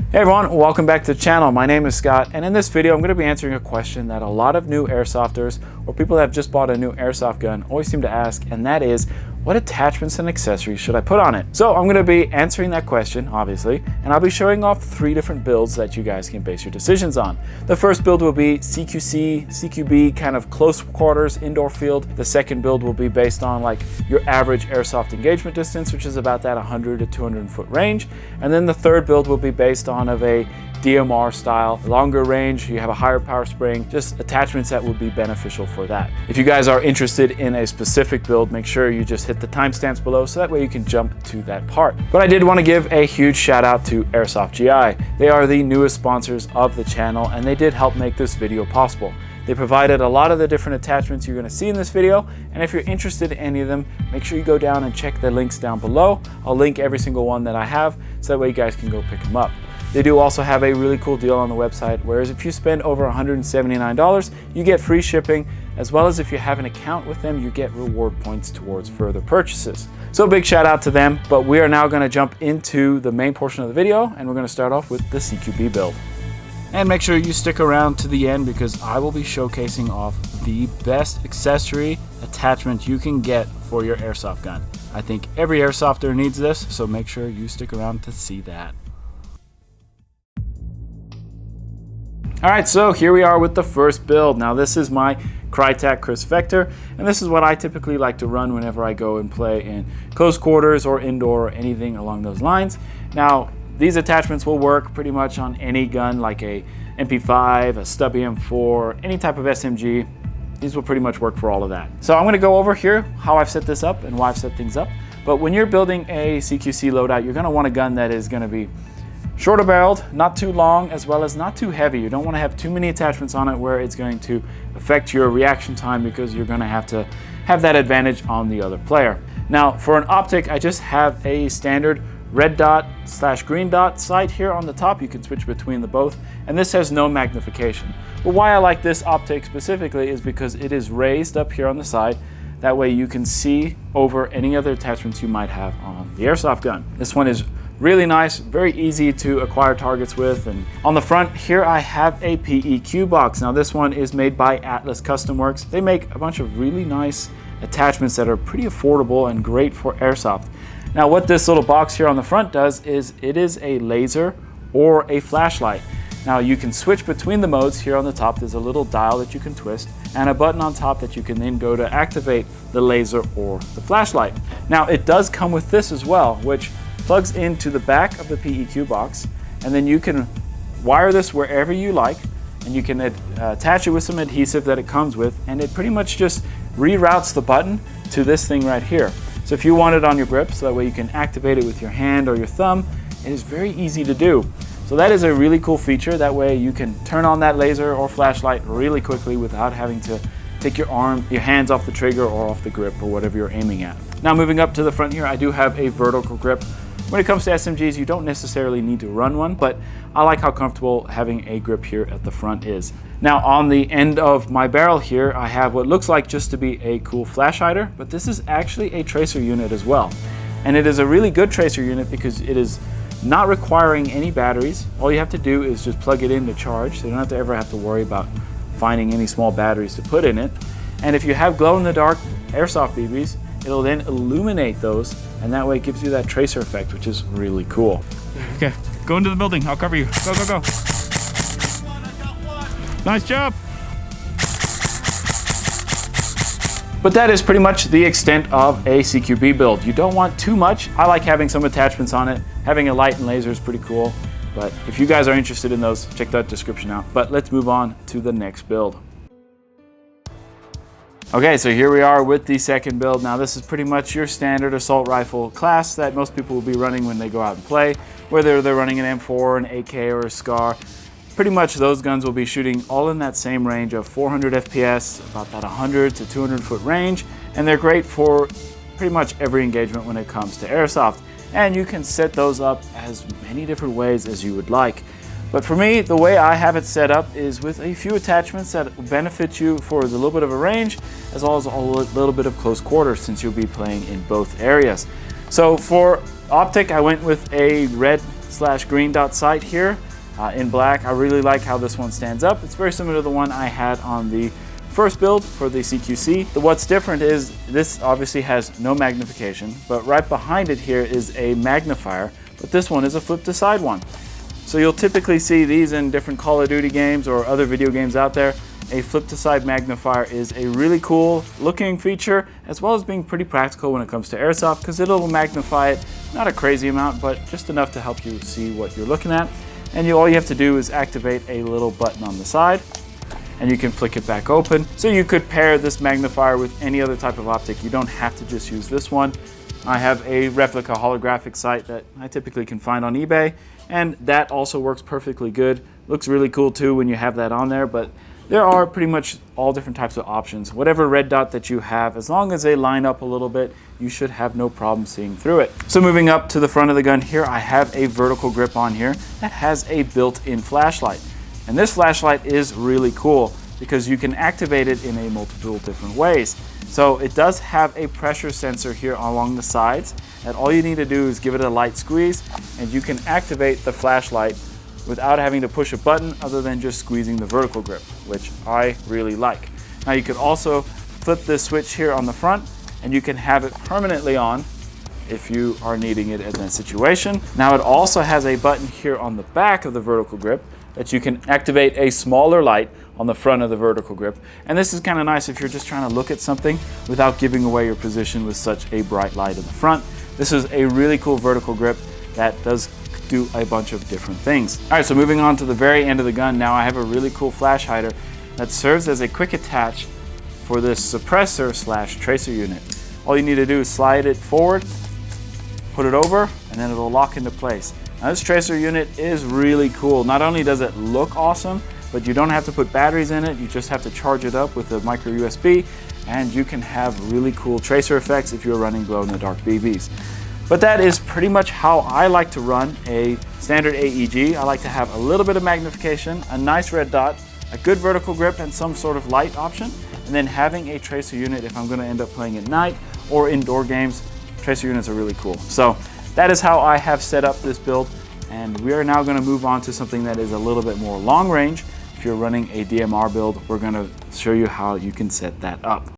Hey everyone, welcome back to the channel. My name is Scott, and in this video I'm going to be answering a question that a lot of new airsofters or people that have just bought a new airsoft gun always seem to ask, and that is, what attachments and accessories should I put on it? So I'm going to be answering that question, obviously, and I'll be showing off 3 different builds that you guys can base your decisions on. The first build will be CQC, CQB, kind of close quarters, indoor field. The second build will be based on like your average airsoft engagement distance, which is about that 100 to 200 foot range. And then the third build will be based on of a DMR style, longer range, you have a higher power spring, just attachments that would be beneficial for that. If you guys are interested in a specific build, make sure you just hit the timestamps below so that way you can jump to that part. But I did want to give a huge shout out to Airsoft GI. They are the newest sponsors of the channel and they did help make this video possible. They provided a lot of the different attachments you're going to see in this video, and if you're interested in any of them, make sure you go down and check the links down below. I'll link every single one that I have so that way you guys can go pick them up. They do also have a really cool deal on the website, whereas if you spend over $179, you get free shipping, as well as if you have an account with them, you get reward points towards further purchases. So big shout out to them, but we are now going to jump into the main portion of the video, and we're going to start off with the CQB build. And make sure you stick around to the end because I will be showcasing off the best accessory attachment you can get for your airsoft gun. I think every airsofter needs this, so make sure you stick around to see that. Alright, so here we are with the first build. Now this is my krytac Chris Vector, and this is what I typically like to run whenever I go and play in close quarters or indoor or anything along those lines. Now these attachments will work pretty much on any gun like a MP5, a stubby M4, any type of SMG. These will pretty much work for all of that. So I'm going to go over here how I've set this up and why I've set things up. But when you're building a CQC loadout, you're going to want a gun that is going to be shorter barreled, not too long, as well as not too heavy. You don't want to have too many attachments on it where it's going to affect your reaction time because you're going to have that advantage on the other player. Now for an optic, I just have a standard red dot / green dot sight here on the top. You can switch between the both, and this has no magnification. But why I like this optic specifically is because it is raised up here on the side. That way you can see over any other attachments you might have on the airsoft gun. This one is really nice, very easy to acquire targets with. And on the front here I have a PEQ box. Now this one is made by Atlas Custom Works. They make a bunch of really nice attachments that are pretty affordable and great for airsoft. Now what this little box here on the front does is it is a laser or a flashlight. Now you can switch between the modes. Here on the top there's a little dial that you can twist and a button on top that you can then go to activate the laser or the flashlight. Now it does come with this as well, which plugs into the back of the PEQ box, and then you can wire this wherever you like, and you can attach it with some adhesive that it comes with, and it pretty much just reroutes the button to this thing right here. So if you want it on your grip, so that way you can activate it with your hand or your thumb, it is very easy to do. So that is a really cool feature. That way you can turn on that laser or flashlight really quickly without having to take your hands off the trigger or off the grip or whatever you're aiming at. Now moving up to the front here, I do have a vertical grip. When it comes to SMGs, you don't necessarily need to run one, but I like how comfortable having a grip here at the front is. Now on the end of my barrel here, I have what looks like just to be a cool flash hider, but this is actually a tracer unit as well. And it is a really good tracer unit because it is not requiring any batteries. All you have to do is just plug it in to charge, so you don't have to worry about finding any small batteries to put in it. And if you have glow-in-the-dark airsoft BBs, it'll then illuminate those, and that way it gives you that tracer effect, which is really cool. Okay, go into the building. I'll cover you. Go, go, go. Nice job. But that is pretty much the extent of a CQB build. You don't want too much. I like having some attachments on it. Having a light and laser is pretty cool. But if you guys are interested in those, check that description out. But let's move on to the next build. Okay, so here we are with the second build. Now this is pretty much your standard assault rifle class that most people will be running when they go out and play, whether they're running an M4, an AK, or a SCAR. Pretty much those guns will be shooting all in that same range of 400 FPS, about that 100 to 200 foot range, and they're great for pretty much every engagement when it comes to airsoft. And you can set those up as many different ways as you would like. But for me, the way I have it set up is with a few attachments that benefit you for the little bit of a range, as well as a little bit of close quarters since you'll be playing in both areas. So for optic, I went with a red blue/green dot sight here in black. I really like how this one stands up. It's very similar to the one I had on the first build for the CQC. What's different is this obviously has no magnification, but right behind it here is a magnifier, but this one is a flip to side one. So you'll typically see these in different Call of Duty games or other video games out there. A flip to side magnifier is a really cool looking feature, as well as being pretty practical when it comes to airsoft, because it'll magnify it, not a crazy amount, but just enough to help you see what you're looking at. And all you have to do is activate a little button on the side, and you can flick it back open. So you could pair this magnifier with any other type of optic. You don't have to just use this one. I have a replica holographic sight that I typically can find on eBay, and that also works perfectly good. Looks really cool too when you have that on there, but there are pretty much all different types of options. Whatever red dot that you have, as long as they line up a little bit, you should have no problem seeing through it. So moving up to the front of the gun here, I have a vertical grip on here that has a built-in flashlight. And this flashlight is really cool because you can activate it in a multiple different ways. So it does have a pressure sensor here along the sides, and all you need to do is give it a light squeeze, and you can activate the flashlight without having to push a button other than just squeezing the vertical grip, which I really like. Now you can also flip this switch here on the front, and you can have it permanently on if you are needing it in that situation. Now it also has a button here on the back of the vertical grip that you can activate a smaller light on the front of the vertical grip. And this is kind of nice if you're just trying to look at something without giving away your position with such a bright light in the front. This is a really cool vertical grip that does do a bunch of different things. All right, so moving on to the very end of the gun, now I have a really cool flash hider that serves as a quick attach for this suppressor/tracer unit. All you need to do is slide it forward, put it over, and then it'll lock into place. Now this tracer unit is really cool. Not only does it look awesome, but you don't have to put batteries in it. You just have to charge it up with a micro USB, and you can have really cool tracer effects if you're running glow-in-the-dark BBs. But that is pretty much how I like to run a standard AEG. I like to have a little bit of magnification, a nice red dot, a good vertical grip, and some sort of light option, and then having a tracer unit if I'm going to end up playing at night or indoor games. Tracer units are really cool. So that is how I have set up this build, and we are now going to move on to something that is a little bit more long range. If you're running a DMR build, we're going to show you how you can set that up.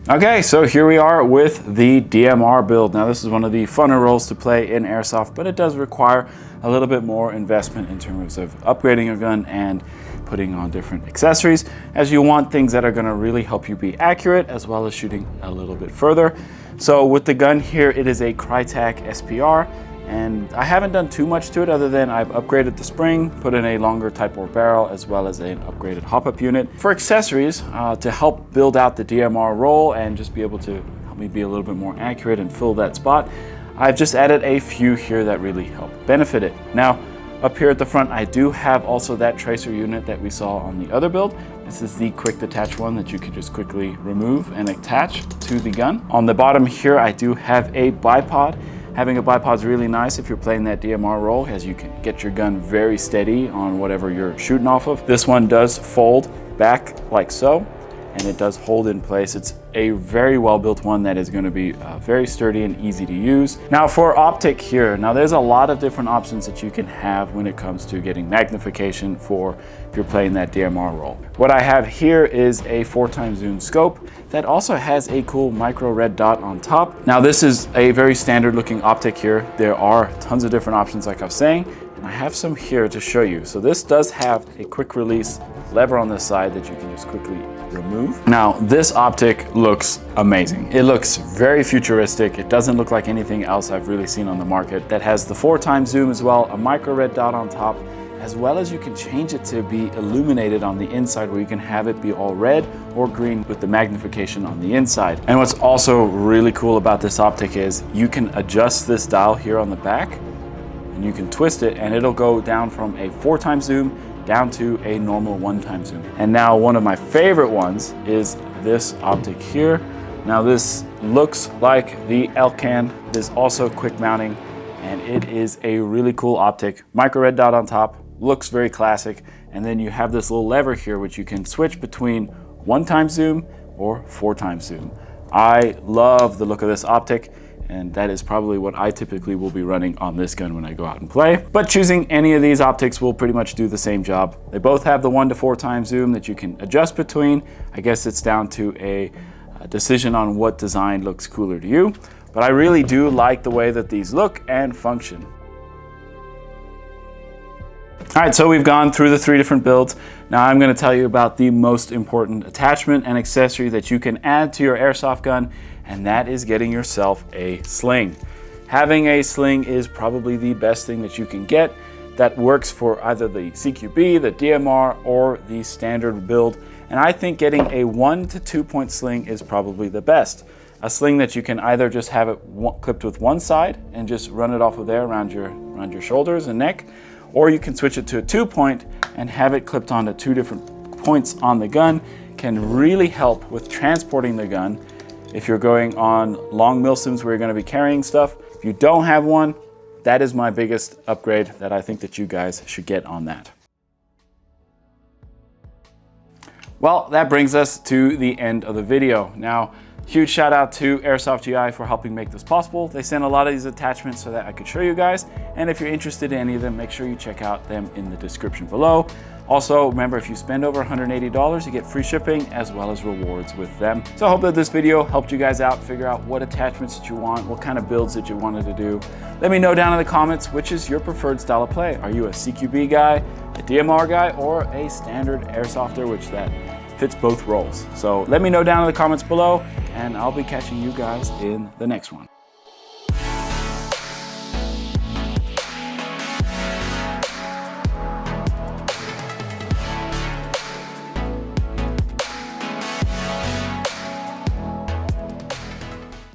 Okay, so here we are with the DMR build. Now this is one of the funner roles to play in Airsoft, but it does require a little bit more investment in terms of upgrading your gun and putting on different accessories, as you want things that are going to really help you be accurate as well as shooting a little bit further. So with the gun here, it is a krytac SPR, and I haven't done too much to it other than I've upgraded the spring, put in a longer Type 4 barrel, as well as an upgraded hop-up unit. For accessories, to help build out the DMR role and just be able to help me be a little bit more accurate and fill that spot, I've just added a few here that really help benefit it. Now, up here at the front, I do have also that tracer unit that we saw on the other build. This is the quick detach one that you can just quickly remove and attach to the gun. On the bottom here, I do have a bipod. Having a bipod is really nice if you're playing that DMR role, as you can get your gun very steady on whatever you're shooting off of. This one does fold back like so, and it does hold in place. It's a very well built one that is going to be very sturdy and easy to use. Now for optic here, now there's a lot of different options that you can have when it comes to getting magnification for if you're playing that DMR role. What I have here is a 4x zoom scope that also has a cool micro red dot on top. Now this is a very standard looking optic here. There are tons of different options like I was saying, and I have some here to show you. So this does have a quick release lever on this side that you can just quickly remove. Now this optic looks amazing. It looks very futuristic. It doesn't look like anything else I've really seen on the market. That has the 4x zoom as well, a micro red dot on top, as well as you can change it to be illuminated on the inside, where you can have it be all red or green with the magnification on the inside. And what's also really cool about this optic is you can adjust this dial here on the back, and you can twist it and it'll go down from a 4x zoom down to a normal 1x zoom. And now one of my favorite ones is this optic here. Now this looks like the Elcan. It is also quick mounting, and it is a really cool optic. Micro red dot on top, looks very classic. And then you have this little lever here which you can switch between 1x zoom or 4x zoom. I love the look of this optic. and that is probably what I typically will be running on this gun when I go out and play. But choosing any of these optics will pretty much do the same job. They both have the 1 to 4 times zoom that you can adjust between. I guess it's down to a decision on what design looks cooler to you, but I really do like the way that these look and function. All right, so we've gone through the 3 different builds. Now I'm going to tell you about the most important attachment and accessory that you can add to your airsoft gun, and that is getting yourself a sling. Having a sling is probably the best thing that you can get that works for either the CQB, the DMR, or the standard build. And I think getting a 1 to 2 point sling is probably the best. A sling that you can either just have it clipped with one side and just run it off of there around your shoulders and neck, or you can switch it to a 2 point and have it clipped onto 2 different points on the gun. Can really help with transporting the gun if you're going on long milsims where you're going to be carrying stuff. If you don't have one, that is my biggest upgrade that I think that you guys should get on that. Well, that brings us to the end of the video. Now, huge shout out to Airsoft GI for helping make this possible. They sent a lot of these attachments so that I could show you guys. And if you're interested in any of them, make sure you check out them in the description below. Also, remember, if you spend over $180, you get free shipping as well as rewards with them. So I hope that this video helped you guys out, figure out what attachments that you want, what kind of builds that you wanted to do. Let me know down in the comments which is your preferred style of play. Are you a CQB guy, a DMR guy, or a standard airsofter, which that fits both roles? So let me know down in the comments below, and I'll be catching you guys in the next one.